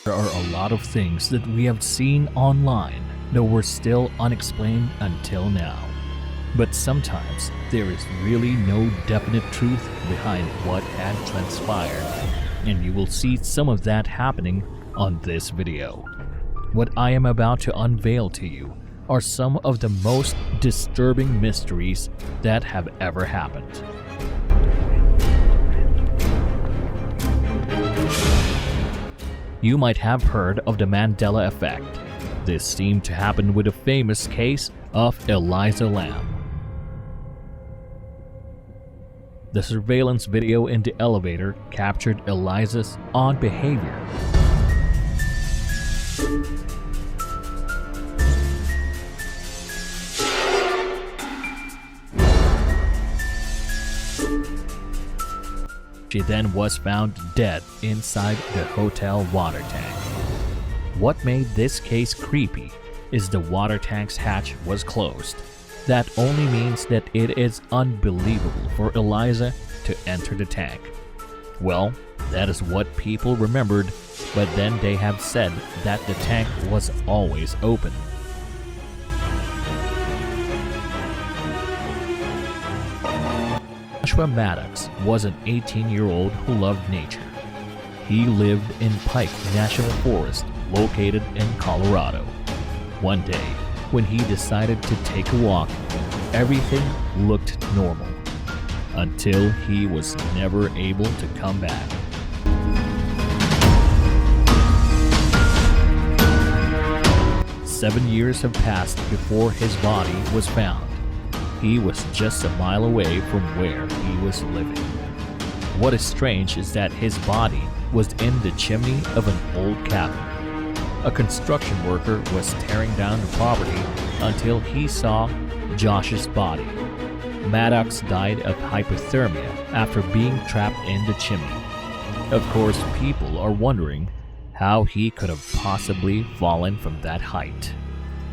There are a lot of things that we have seen online that were still unexplained until now. But sometimes there is really no definite truth behind what had transpired, and you will see some of that happening on this video. What I am about to unveil to you are some of the most disturbing mysteries that have ever happened. You might have heard of the Mandela effect. This seemed to happen with a famous case of Eliza Lam. The surveillance video in the elevator captured Eliza's odd behavior. She then was found dead inside the hotel water tank. What made this case creepy is the water tank's hatch was closed. That only means that it is unbelievable for Eliza to enter the tank. Well, that is what people remembered, but then they have said that the tank was always open. Joshua Maddox was an 18-year-old who loved nature. He lived in Pike National Forest, located in Colorado. One day, when he decided to take a walk, everything looked normal, until he was never able to come back. Seven years have passed before his body was found. He was just a mile away from where he was living. What is strange is that his body was in the chimney of an old cabin. A construction worker was tearing down the property until he saw Josh's body. Maddox died of hypothermia after being trapped in the chimney. Of course, people are wondering how he could have possibly fallen from that height.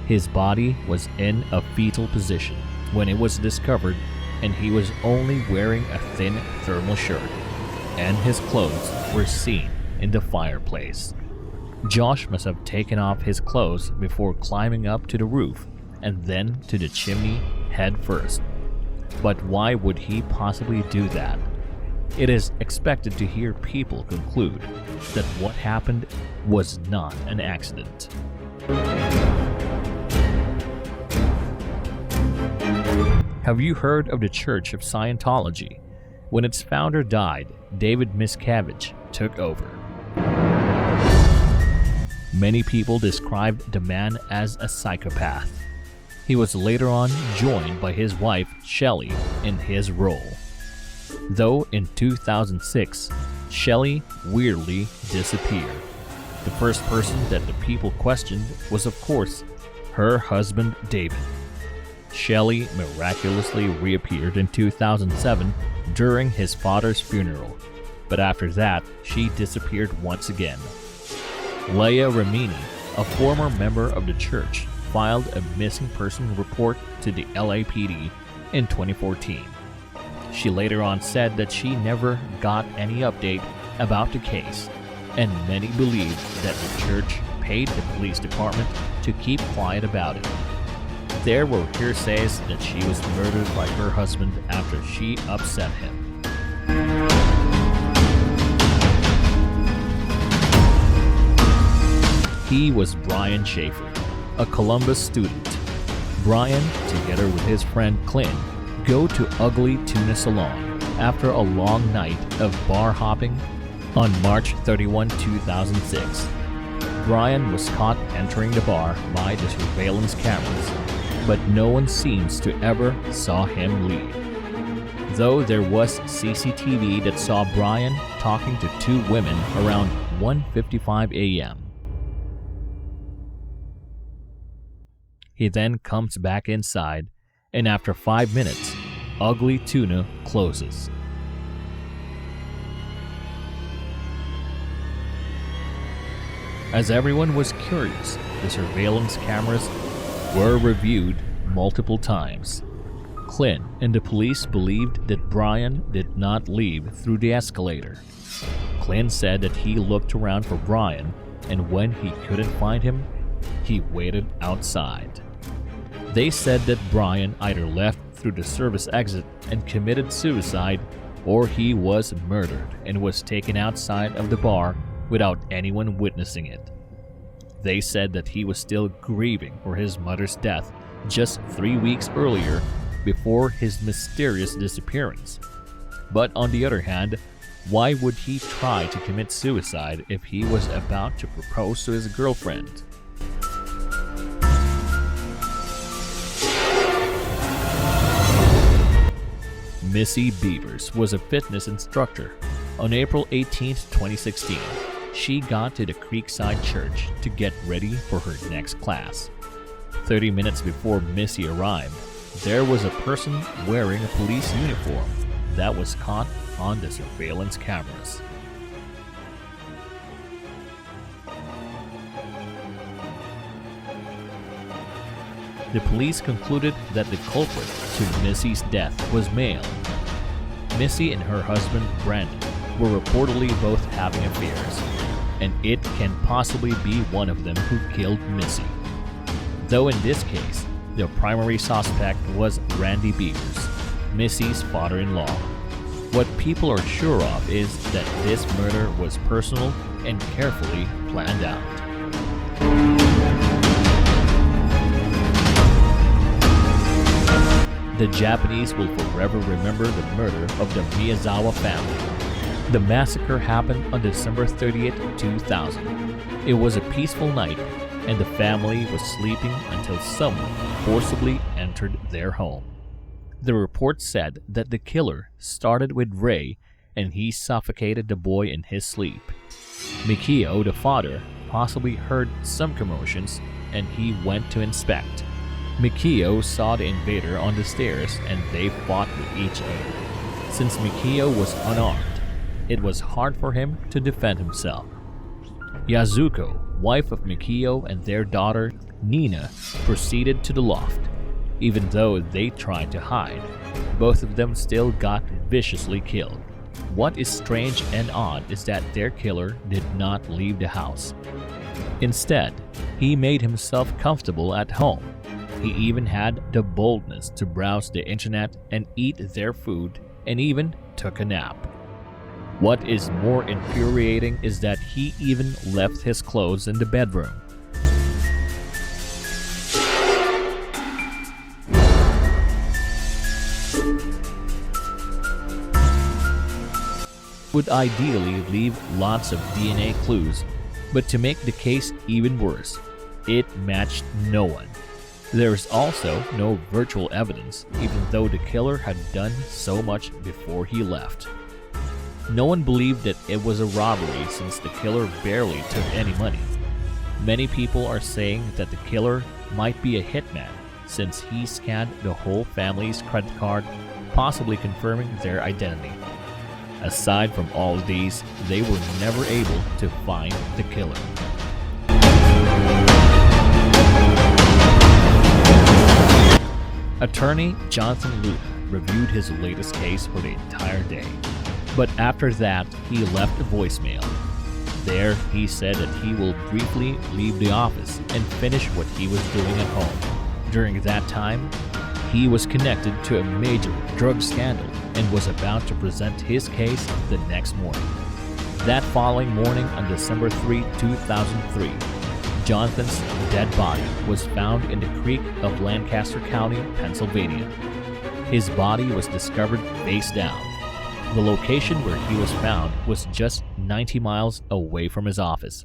His body was in a fetal position when it was discovered, and he was only wearing a thin thermal shirt, and his clothes were seen in the fireplace. Josh must have taken off his clothes before climbing up to the roof and then to the chimney head first. But why would he possibly do that? It is expected to hear people conclude that what happened was not an accident. Have you heard of the Church of Scientology? When its founder died, David Miscavige took over. Many people described the man as a psychopath. He was later on joined by his wife, Shelley, in his role. Though in 2006, Shelley weirdly disappeared. The first person that the people questioned was, of course, her husband, David. Shelley miraculously reappeared in 2007 during his father's funeral, but after that, she disappeared once again. Leah Remini, a former member of the church, filed a missing person report to the LAPD in 2014. She later on said that she never got any update about the case, and many believed that the church paid the police department to keep quiet about it. There were hearsays that she was murdered by her husband after she upset him. He was Brian Schaefer, a Columbus student. Brian, together with his friend Clint, go to Ugly Tuna Salon after a long night of bar hopping on March 31, 2006. Brian was caught entering the bar by the surveillance cameras, but no one seems to ever saw him leave. Though there was CCTV that saw Brian talking to two women around 1:55 a.m. He then comes back inside, and after 5 minutes, Ugly Tuna closes. As everyone was curious, the surveillance cameras were reviewed multiple times. Clint and the police believed that Brian did not leave through the escalator. Clint said that he looked around for Brian, and when he couldn't find him, he waited outside. They said that Brian either left through the service exit and committed suicide, or he was murdered and was taken outside of the bar without anyone witnessing it. They said that he was still grieving for his mother's death just 3 weeks earlier before his mysterious disappearance. But on the other hand, why would he try to commit suicide if he was about to propose to his girlfriend? Missy Beavers was a fitness instructor. On April 18, 2016, she got to the Creekside Church to get ready for her next class. 30 minutes before Missy arrived, there was a person wearing a police uniform that was caught on the surveillance cameras. The police concluded that the culprit to Missy's death was male. Missy and her husband, Brandon, were reportedly both having affairs, and it can possibly be one of them who killed Missy. Though in this case, the primary suspect was Randy Beavers, Missy's father-in-law. What people are sure of is that this murder was personal and carefully planned out. The Japanese will forever remember the murder of the Miyazawa family. The massacre happened on December 30th, 2000. It was a peaceful night, and the family was sleeping until someone forcibly entered their home. The report said that the killer started with Ray and he suffocated the boy in his sleep. Mikio, the father, possibly heard some commotions and he went to inspect. Mikio saw the invader on the stairs and they fought with each other. Since Mikio was unarmed, it was hard for him to defend himself. Yazuko, wife of Mikio, and their daughter, Nina, proceeded to the loft. Even though they tried to hide, both of them still got viciously killed. What is strange and odd is that their killer did not leave the house. Instead, he made himself comfortable at home. He even had the boldness to browse the internet and eat their food, and even took a nap. What is more infuriating is that he even left his clothes in the bedroom. Would ideally leave lots of DNA clues, but to make the case even worse, it matched no one. There is also no virtual evidence, even though the killer had done so much before he left. No one believed that it was a robbery since the killer barely took any money. Many people are saying that the killer might be a hitman since he scanned the whole family's credit card, possibly confirming their identity. Aside from all of these, they were never able to find the killer. Attorney Jonathan Luna reviewed his latest case for the entire day, but after that he left a voicemail. There he said that he will briefly leave the office and finish what he was doing at home. During that time, he was connected to a major drug scandal and was about to present his case the next morning. That following morning on December 3, 2003, Jonathan's dead body was found in the creek of Lancaster County, Pennsylvania. His body was discovered face down. The location where he was found was just 90 miles away from his office.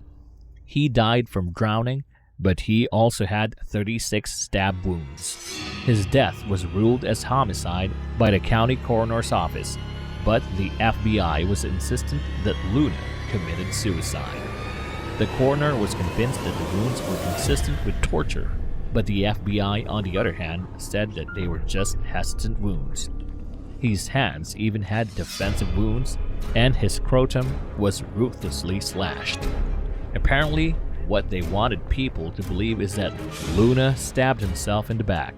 He died from drowning, but he also had 36 stab wounds. His death was ruled as homicide by the county coroner's office, but the FBI was insistent that Luna committed suicide. The coroner was convinced that the wounds were consistent with torture, but the FBI, on the other hand, said that they were just hesitant wounds. His hands even had defensive wounds, and his scrotum was ruthlessly slashed. Apparently, what they wanted people to believe is that Luna stabbed himself in the back.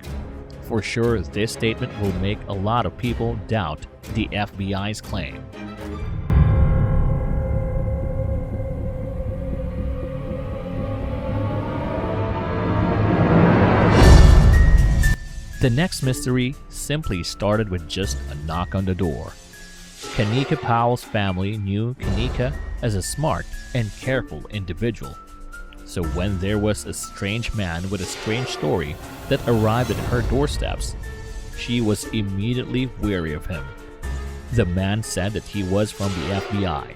For sure, this statement will make a lot of people doubt the FBI's claim. The next mystery simply started with just a knock on the door. Kanika Powell's family knew Kanika as a smart and careful individual. So when there was a strange man with a strange story that arrived at her doorsteps, she was immediately wary of him. The man said that he was from the FBI.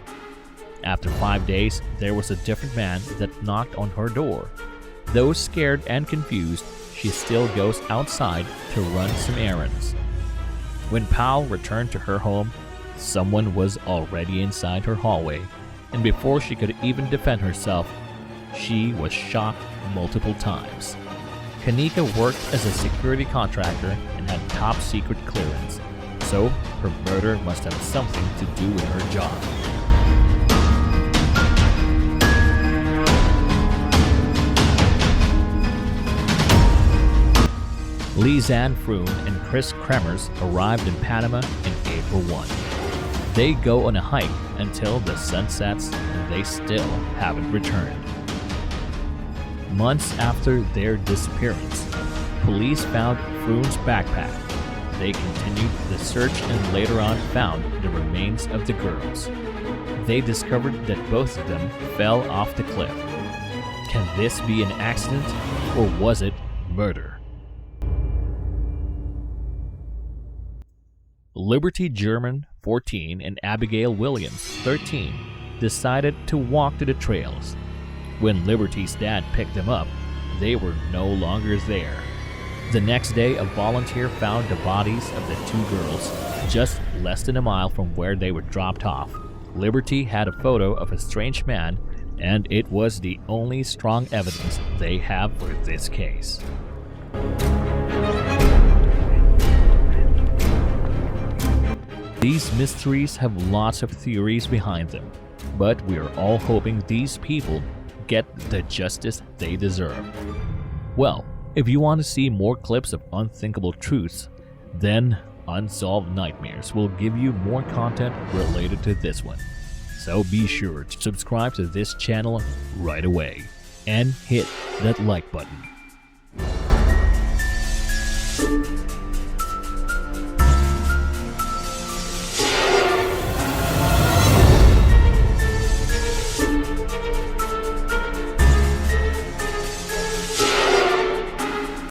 After 5 days, there was a different man that knocked on her door. Though scared and confused, she still goes outside to run some errands. When Powell returned to her home, someone was already inside her hallway, and before she could even defend herself, she was shot multiple times. Kanika worked as a security contractor and had top secret clearance, so her murder must have something to do with her job. Lizanne Froon and Chris Kremers arrived in Panama in April 1. They go on a hike until the sun sets and they still haven't returned. Months after their disappearance, police found Froon's backpack. They continued the search and later on found the remains of the girls. They discovered that both of them fell off the cliff. Can this be an accident or was it murder? Liberty German, 14, and Abigail Williams, 13, decided to walk to the trails. When Liberty's dad picked them up, they were no longer there. The next day, a volunteer found the bodies of the two girls just less than a mile from where they were dropped off. Liberty had a photo of a strange man, and it was the only strong evidence they have for this case. These mysteries have lots of theories behind them, but we are all hoping these people get the justice they deserve. Well, if you want to see more clips of unthinkable truths, then Unsolved Nightmares will give you more content related to this one. So be sure to subscribe to this channel right away and hit that like button.